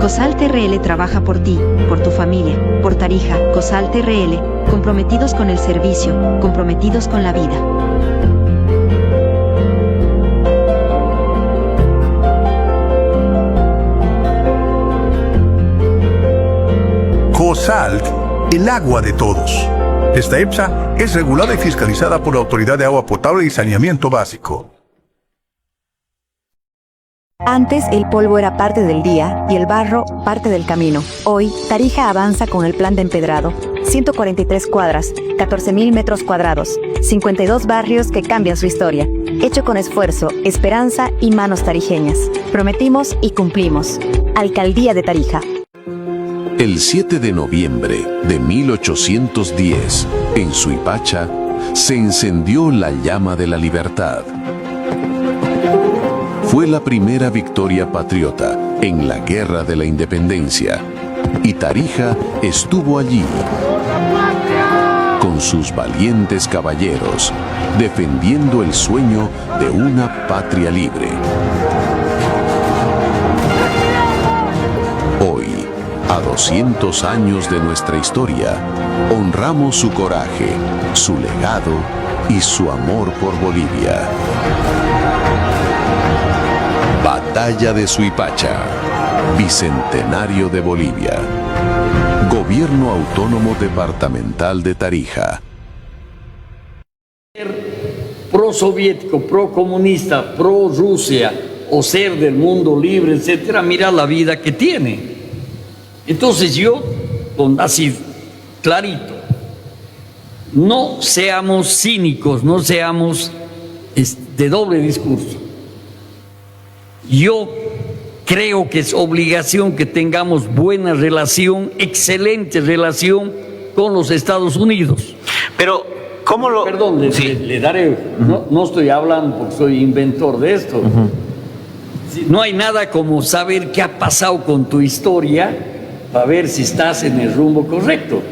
COSAL TRL trabaja por ti, por tu familia, por Tarija. COSAL TRL, comprometidos con el servicio, comprometidos con la vida. COSALT, el agua de todos. Esta EPSA es regulada y fiscalizada por la Autoridad de Agua Potable y Saneamiento Básico. Antes el polvo era parte del día y el barro parte del camino. Hoy, Tarija avanza con el plan de empedrado. 143 cuadras, 14.000 metros cuadrados, 52 barrios que cambian su historia. Hecho con esfuerzo, esperanza y manos tarijeñas. Prometimos y cumplimos. Alcaldía de Tarija. El 7 de noviembre de 1810, en Suipacha, se encendió la llama de la libertad. Fue la primera victoria patriota en la Guerra de la Independencia, y Tarija estuvo allí, con sus valientes caballeros, defendiendo el sueño de una patria libre. Hoy, a 200 años de nuestra historia, honramos su coraje, su legado y su amor por Bolivia. Batalla de Suipacha, Bicentenario de Bolivia. Gobierno Autónomo Departamental de Tarija. Pro-soviético, pro-comunista, pro-Rusia, o ser del mundo libre, etcétera, mira la vida que tiene. Entonces yo, así clarito, no seamos cínicos, no seamos de doble discurso. Yo creo que es obligación que tengamos buena relación, excelente relación con los Estados Unidos. Pero, ¿cómo lo...? Perdón, le daré, no estoy hablando porque soy inventor de esto. No hay nada como saber qué ha pasado con tu historia para ver si estás en el rumbo correcto.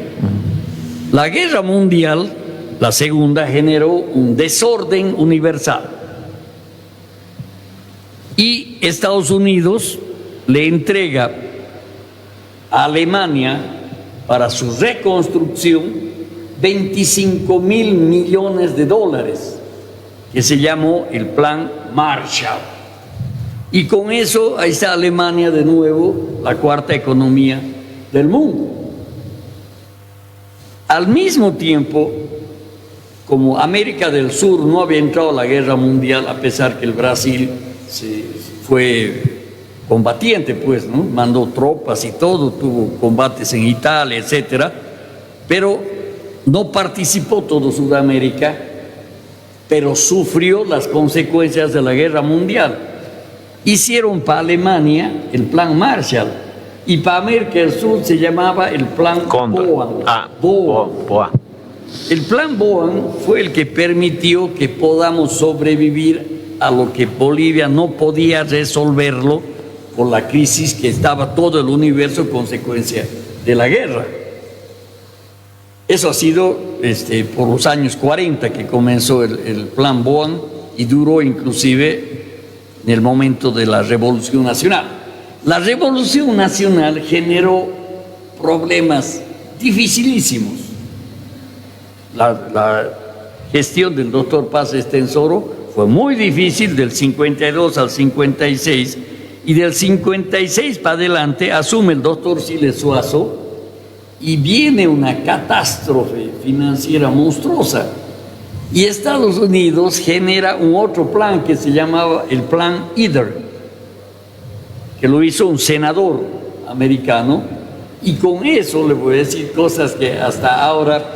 La guerra mundial, la segunda, generó un desorden universal. Y Estados Unidos le entrega a Alemania, para su reconstrucción, $25.000 millones, que se llamó el Plan Marshall. Y con eso, ahí está Alemania de nuevo, la cuarta economía del mundo. Al mismo tiempo, como América del Sur no había entrado a la guerra mundial, a pesar que el Brasil fue combatiente, pues, ¿no? Mandó tropas y todo, tuvo combates en Italia, etcétera, pero no participó todo Sudamérica, pero sufrió las consecuencias de la guerra mundial. Hicieron para Alemania el Plan Marshall y para América del Sur se llamaba el Plan Boan. El Plan Boan fue el que permitió que podamos sobrevivir a lo que Bolivia no podía resolverlo por la crisis que estaba todo el universo consecuencia de la guerra. Eso ha sido por los años 40 que comenzó el Plan Boan y duró inclusive en el momento de la Revolución Nacional. La Revolución Nacional generó problemas dificilísimos. La gestión del doctor Paz Estenssoro fue muy difícil del 52 al 56 y del 56 para adelante asume el doctor Siles Suazo y viene una catástrofe financiera monstruosa y Estados Unidos genera un otro plan que se llamaba el Plan Eder, que lo hizo un senador americano, y con eso le voy a decir cosas que hasta ahora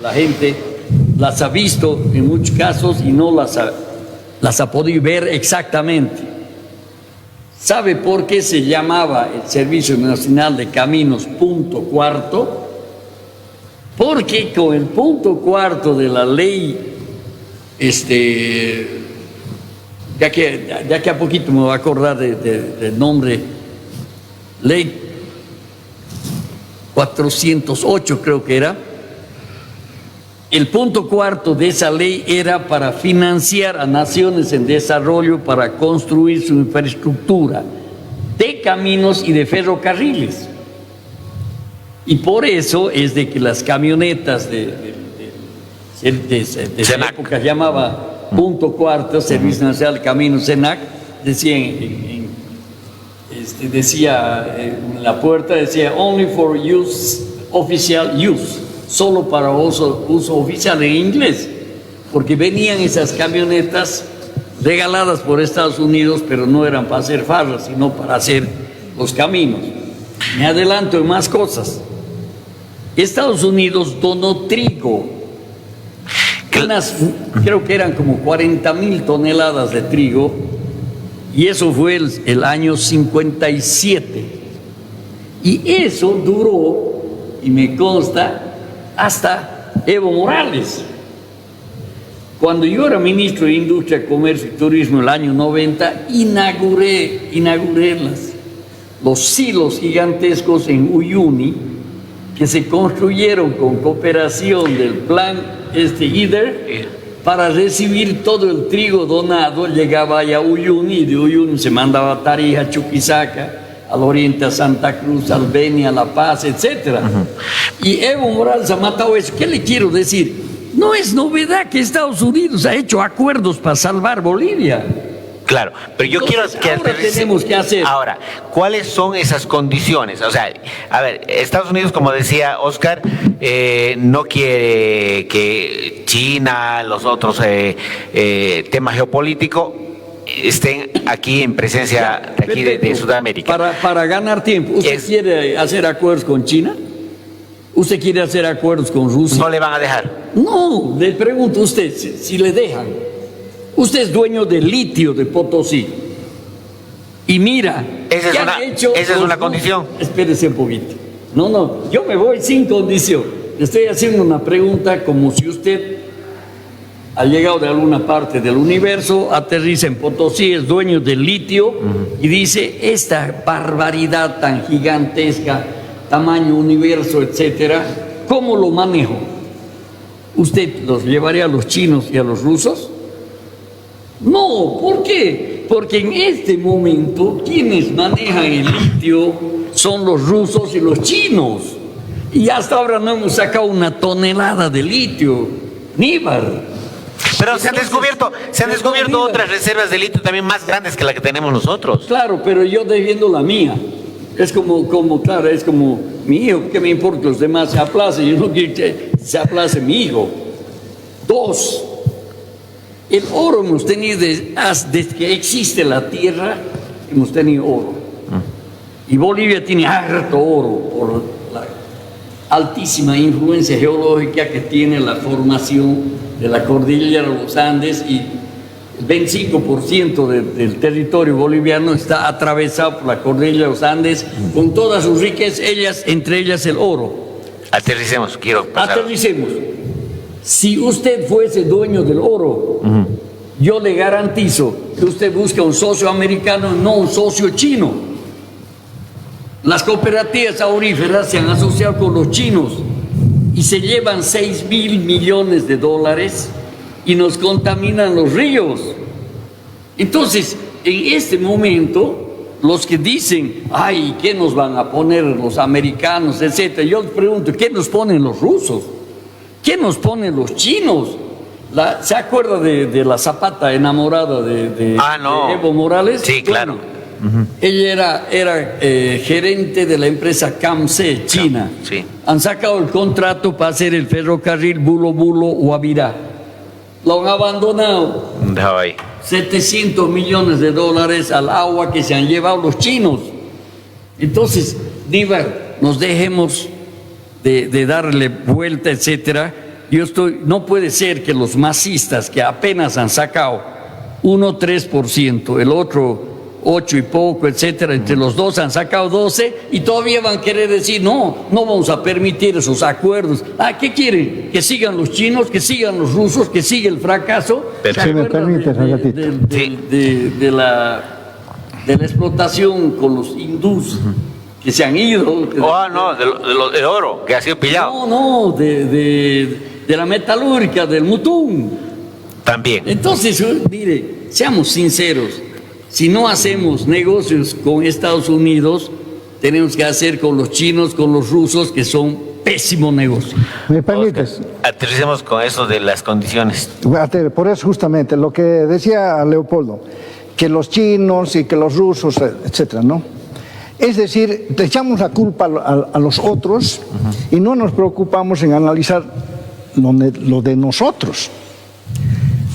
la gente las ha visto en muchos casos y no las ha podido ver exactamente. ¿Sabe por qué se llamaba el Servicio Nacional de Caminos punto cuarto? Porque con el punto cuarto de la ley, ya que a poquito me voy a acordar del nombre, ley 408 creo que era, el punto cuarto de esa ley era para financiar a naciones en desarrollo para construir su infraestructura de caminos y de ferrocarriles. Y por eso es de que las camionetas de esa época llamaba punto cuarto, Servicio Nacional de Caminos, SENAC, decía en la puerta, decía only for use, official use, solo para uso oficial en inglés, porque venían esas camionetas regaladas por Estados Unidos, pero no eran para hacer farras, sino para hacer los caminos. Me adelanto en más cosas. Estados Unidos donó trigo, creo que eran como 40.000 toneladas de trigo, y eso fue el año 57. Y eso duró, y me consta, hasta Evo Morales. Cuando yo era ministro de Industria, Comercio y Turismo el año 90, inauguré los silos gigantescos en Uyuni, que se construyeron con cooperación del plan IDER para recibir todo el trigo donado. Llegaba allá a Uyuni y de Uyuni se mandaba a Tarija, Chuquisaca, al oriente a Santa Cruz, al Beni, a La Paz, etc. Y Evo Morales ha matado eso. ¿Qué le quiero decir? No es novedad que Estados Unidos ha hecho acuerdos para salvar Bolivia. Claro, pero yo Entonces, quiero que... ahora tenemos que hacer. Ahora, ¿cuáles son esas condiciones? O sea, a ver, Estados Unidos, como decía Oscar, no quiere que China, los otros temas geopolíticos estén aquí en presencia de aquí de Sudamérica. Para ganar tiempo, ¿usted quiere hacer acuerdos con China? ¿Usted quiere hacer acuerdos con Rusia? ¿No le van a dejar? No, le pregunto a usted si le dejan. Usted es dueño de litio de Potosí. Y mira, esa es una condición. Espérese un poquito. No, yo me voy sin condición. Le estoy haciendo una pregunta como si usted ha llegado de alguna parte del universo, aterriza en Potosí, es dueño del litio y dice, esta barbaridad tan gigantesca, tamaño universo, etcétera, ¿cómo lo manejo? ¿Usted los llevaría a los chinos y a los rusos? No, ¿por qué? Porque en este momento quienes manejan el litio son los rusos y los chinos. Y hasta ahora no hemos sacado una tonelada de litio, Níbar. Pero se han descubierto otras reservas de litio también más grandes que la que tenemos nosotros. Claro, pero yo defiendo la mía. Es claro, es como mi hijo, ¿qué me importa que los demás se aplacen? Yo no quiero que se aplace mi hijo. 2, el oro hemos tenido desde que existe la tierra, hemos tenido oro. Y Bolivia tiene harto oro por la altísima influencia geológica que tiene la formación de la cordillera de los Andes, y el 25% del territorio boliviano está atravesado por la cordillera de los Andes, con todas sus riquezas, entre ellas el oro. Aterricemos, quiero pasar. Aterricemos. Si usted fuese dueño del oro, yo le garantizo que usted busca un socio americano, no un socio chino. Las cooperativas auríferas se han asociado con los chinos y se llevan 6.000 millones de dólares y nos contaminan los ríos. Entonces, en este momento, los que dicen, ay, ¿qué nos van a poner los americanos, etcétera? Yo les pregunto, ¿qué nos ponen los rusos? ¿Qué nos ponen los chinos? ¿Se acuerda de la Zapata enamorada de Evo Morales? Sí, claro. Ella era gerente de la empresa CAMC, China. Sí. Han sacado el contrato para hacer el ferrocarril Bulo-Bulo-Guavirá. Lo han abandonado. Dejaba ahí. 700 millones de dólares al agua que se han llevado los chinos. Entonces, Níbar, nos dejemos de darle vuelta, etcétera. No puede ser que los masistas que apenas han sacado 3%, el otro 8 y poco, etcétera, entre los dos han sacado 12 y todavía van a querer decir no vamos a permitir esos acuerdos. ¿Qué quieren? Que sigan los chinos, que sigan los rusos, que siga el fracaso. Si me permites, de la explotación con los hindús que se han ido. Del oro que ha sido pillado. No, de la metalúrgica, del Mutum. También. Entonces, mire, seamos sinceros. Si no hacemos negocios con Estados Unidos, tenemos que hacer con los chinos, con los rusos, que son pésimos negocios. ¿Me permites? Aterricemos con eso de las condiciones. Por eso justamente lo que decía Leopoldo, que los chinos y que los rusos, etcétera, ¿no? Es decir, le echamos la culpa a los otros y no nos preocupamos en analizar lo de nosotros.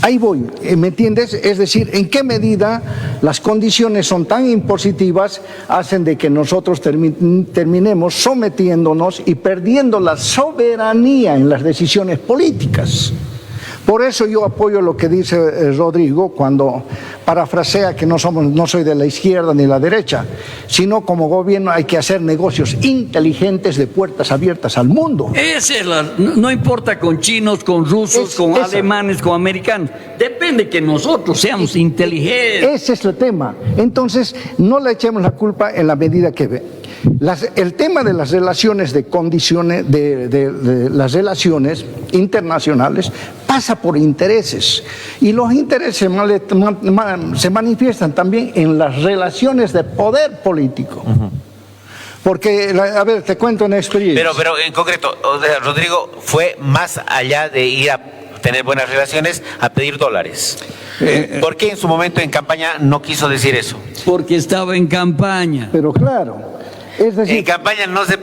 Ahí voy, ¿me entiendes? Es decir, ¿en qué medida las condiciones son tan impositivas, hacen de que nosotros terminemos sometiéndonos y perdiendo la soberanía en las decisiones políticas? Por eso yo apoyo lo que dice Rodrigo cuando parafrasea que no soy de la izquierda ni la derecha, sino como gobierno hay que hacer negocios inteligentes de puertas abiertas al mundo. No importa con chinos, con rusos, con alemanes, con americanos, depende que nosotros seamos inteligentes. Ese es el tema. Entonces, no le echemos la culpa en la medida que el tema de las relaciones de condiciones, de las relaciones internacionales, pasa por intereses. Y los intereses se manifiestan también en las relaciones de poder político. Porque, a ver, te cuento una experiencia. Pero en concreto, Rodrigo fue más allá de ir a tener buenas relaciones a pedir dólares. ¿Por qué en su momento en campaña no quiso decir eso? Porque estaba en campaña. Pero claro. Es decir, en campaña no se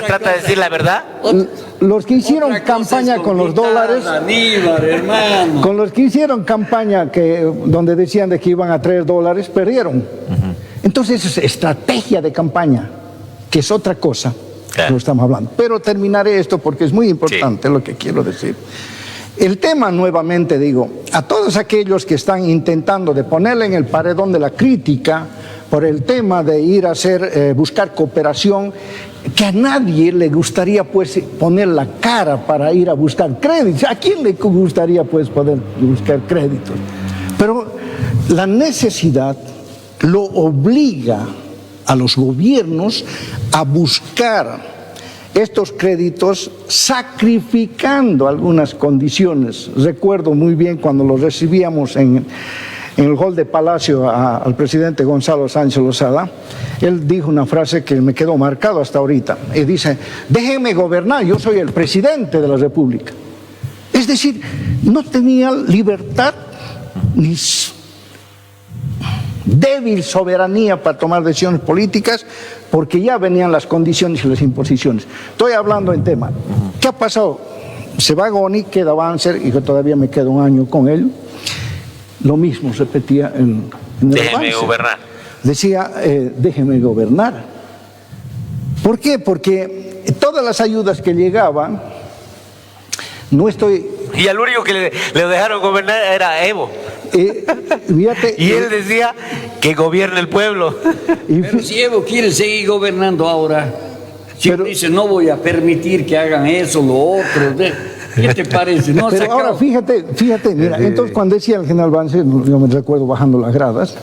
trata de decir la verdad. Los que hicieron campaña con los dólares, hermano. Con los que hicieron campaña donde decían de que iban a traer dólares, perdieron. Entonces es estrategia de campaña, que es otra cosa, claro. Lo estamos hablando. Pero terminaré esto porque es muy importante lo que quiero decir. El tema, nuevamente digo, a todos aquellos que están intentando de ponerle en el paredón de la crítica por el tema de ir a buscar cooperación, que a nadie le gustaría pues poner la cara para ir a buscar créditos. ¿A quién le gustaría pues poder buscar créditos? Pero la necesidad lo obliga a los gobiernos a buscar estos créditos sacrificando algunas condiciones. Recuerdo muy bien cuando los recibíamos en el hall de Palacio al presidente Gonzalo Sánchez Lozada, él dijo una frase que me quedó marcado hasta ahorita. Y dice, déjenme gobernar, yo soy el presidente de la República. Es decir, no tenía libertad ni débil soberanía para tomar decisiones políticas porque ya venían las condiciones y las imposiciones. Estoy hablando en tema. ¿Qué ha pasado? Se va Goni, queda Banzer y que todavía me queda un año con él. Lo mismo repetía en el Déjeme gobernar. Decía, déjeme gobernar. ¿Por qué? Porque todas las ayudas que llegaban, no estoy... Y al único que le dejaron gobernar era Evo. Fíjate, y él decía que gobierne el pueblo. Pero si Evo quiere seguir gobernando ahora, si dice no voy a permitir que hagan eso, lo otro, ¿qué te parece? No, pero ahora fíjate, mira, entonces cuando decía el general Banzer, yo me recuerdo bajando las gradas,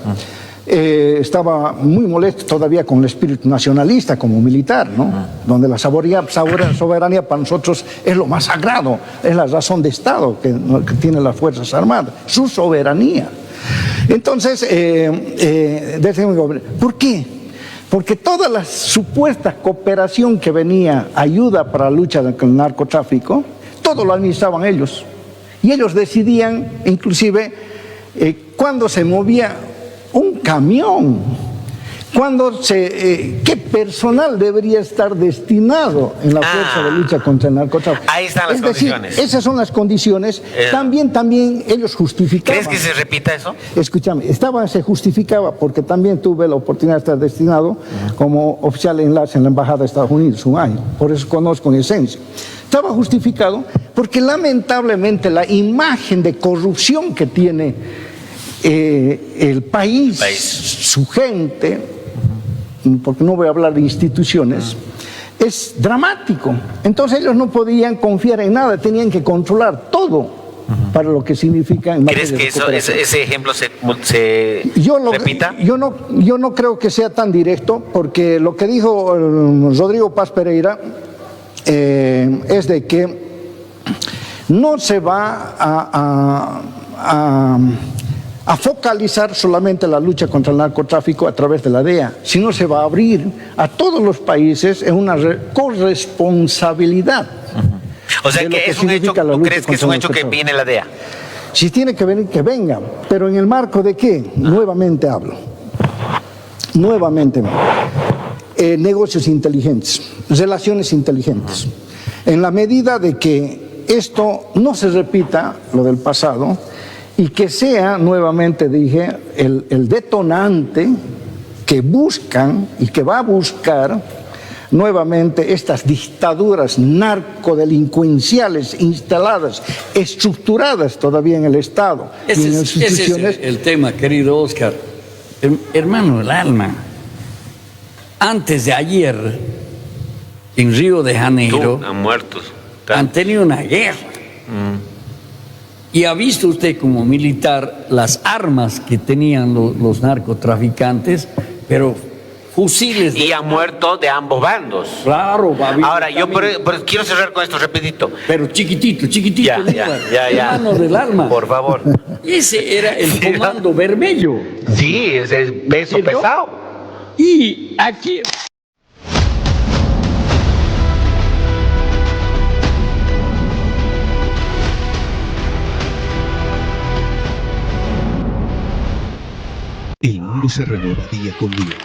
estaba muy molesto todavía con el espíritu nacionalista como militar, ¿no? Donde la soberanía para nosotros es lo más sagrado, es la razón de Estado que tienen las Fuerzas Armadas, su soberanía. Entonces, ¿por qué? Porque toda la supuesta cooperación que venía, ayuda para la lucha con el narcotráfico, todo lo administraban ellos. Y ellos decidían, inclusive, cuándo se movía un camión, qué personal debería estar destinado en la fuerza de lucha contra el narcotráfico. Ahí están las condiciones. Esas son las condiciones. También ellos justificaban. ¿Crees que se repita eso? Escúchame, se justificaba porque también tuve la oportunidad de estar destinado como oficial de enlace en la Embajada de Estados Unidos un año, por eso conozco en esencia. Estaba justificado porque lamentablemente la imagen de corrupción que tiene el país, su gente, porque no voy a hablar de instituciones, es dramático. Entonces ellos no podían confiar en nada, tenían que controlar todo para lo que significa en materia ¿Crees que ese ejemplo se repita? Yo no creo que sea tan directo, porque lo que dijo Rodrigo Paz Pereira es de que no se va a focalizar solamente la lucha contra el narcotráfico a través de la DEA, sino se va a abrir a todos los países en una corresponsabilidad. O sea, que es un hecho, ¿tú crees que es un hecho que viene la DEA? Si tiene que venir, que venga, pero en el marco de qué, nuevamente hablo, negocios inteligentes, relaciones inteligentes, en la medida de que esto no se repita, lo del pasado, y que sea, nuevamente dije, el detonante que buscan y que va a buscar nuevamente estas dictaduras narcodelincuenciales instaladas, estructuradas todavía en el Estado y en las instituciones. Ese es el tema, querido Oscar. Hermano del alma, antes de ayer, en Río de Janeiro, han muerto. Han tenido una guerra. Y ha visto usted como militar las armas que tenían los narcotraficantes, pero fusiles. Y han muerto de ambos bandos. Claro, ahora, yo pero quiero cerrar con esto rapidito. Pero chiquitito. Ya. Hermano del alma. Por favor. Ese era el Comando Vermelho. Sí, es el peso pesado. Y aquí... El mundo se renueva día con día.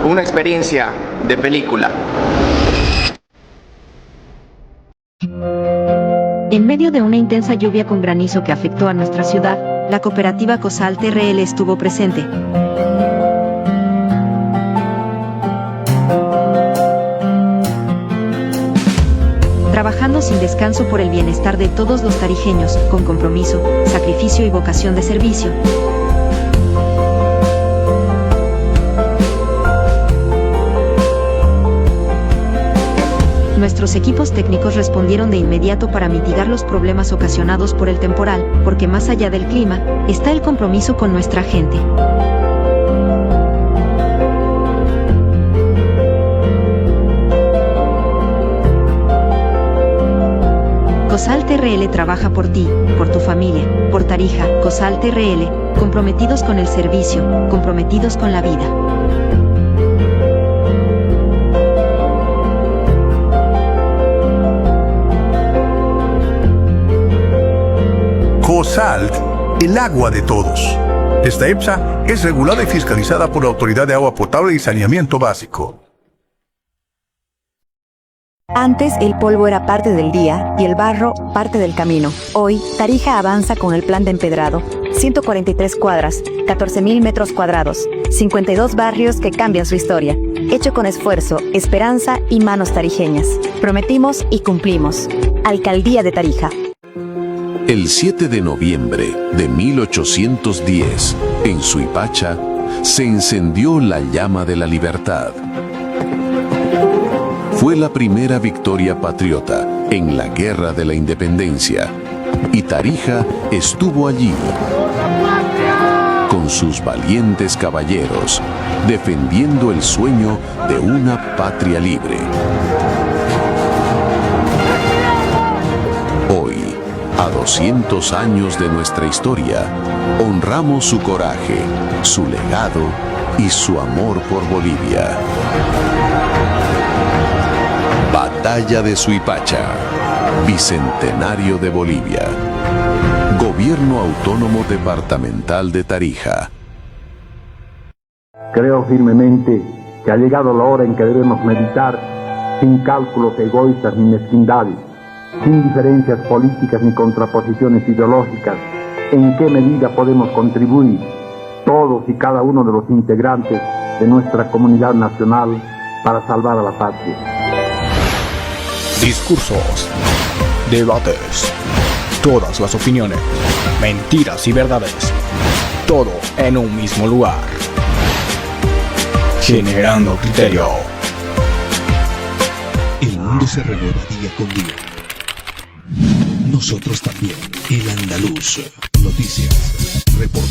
Una experiencia de película. En medio de una intensa lluvia con granizo que afectó a nuestra ciudad, la cooperativa COSAL TRL estuvo presente. Trabajamos sin descanso por el bienestar de todos los tarijeños, con compromiso, sacrificio y vocación de servicio. Nuestros equipos técnicos respondieron de inmediato para mitigar los problemas ocasionados por el temporal, porque más allá del clima, está el compromiso con nuestra gente. COSAL TRL trabaja por ti, por tu familia, por Tarija. COSAL TRL, comprometidos con el servicio, comprometidos con la vida. COSALT, el agua de todos. Esta EPSA es regulada y fiscalizada por la Autoridad de Agua Potable y Saneamiento Básico. Antes el polvo era parte del día y el barro parte del camino. Hoy, Tarija avanza con el plan de empedrado. 143 cuadras, 14.000 metros cuadrados, 52 barrios que cambian su historia. Hecho con esfuerzo, esperanza y manos tarijeñas. Prometimos y cumplimos. Alcaldía de Tarija. El 7 de noviembre de 1810, en Suipacha, se encendió la llama de la libertad. Fue la primera victoria patriota en la Guerra de la Independencia, y Tarija estuvo allí, con sus valientes caballeros, defendiendo el sueño de una patria libre. Hoy, a 200 años de nuestra historia, honramos su coraje, su legado y su amor por Bolivia. Batalla de Suipacha, Bicentenario de Bolivia. Gobierno Autónomo Departamental de Tarija. Creo firmemente que ha llegado la hora en que debemos meditar sin cálculos egoístas ni mezquindades, sin diferencias políticas ni contraposiciones ideológicas, en qué medida podemos contribuir todos y cada uno de los integrantes de nuestra comunidad nacional para salvar a la patria. Discursos, debates, todas las opiniones, mentiras y verdades, todo en un mismo lugar. Generando criterio. El mundo se renueva día con día. Nosotros también. El Andaluz. Noticias, reportajes.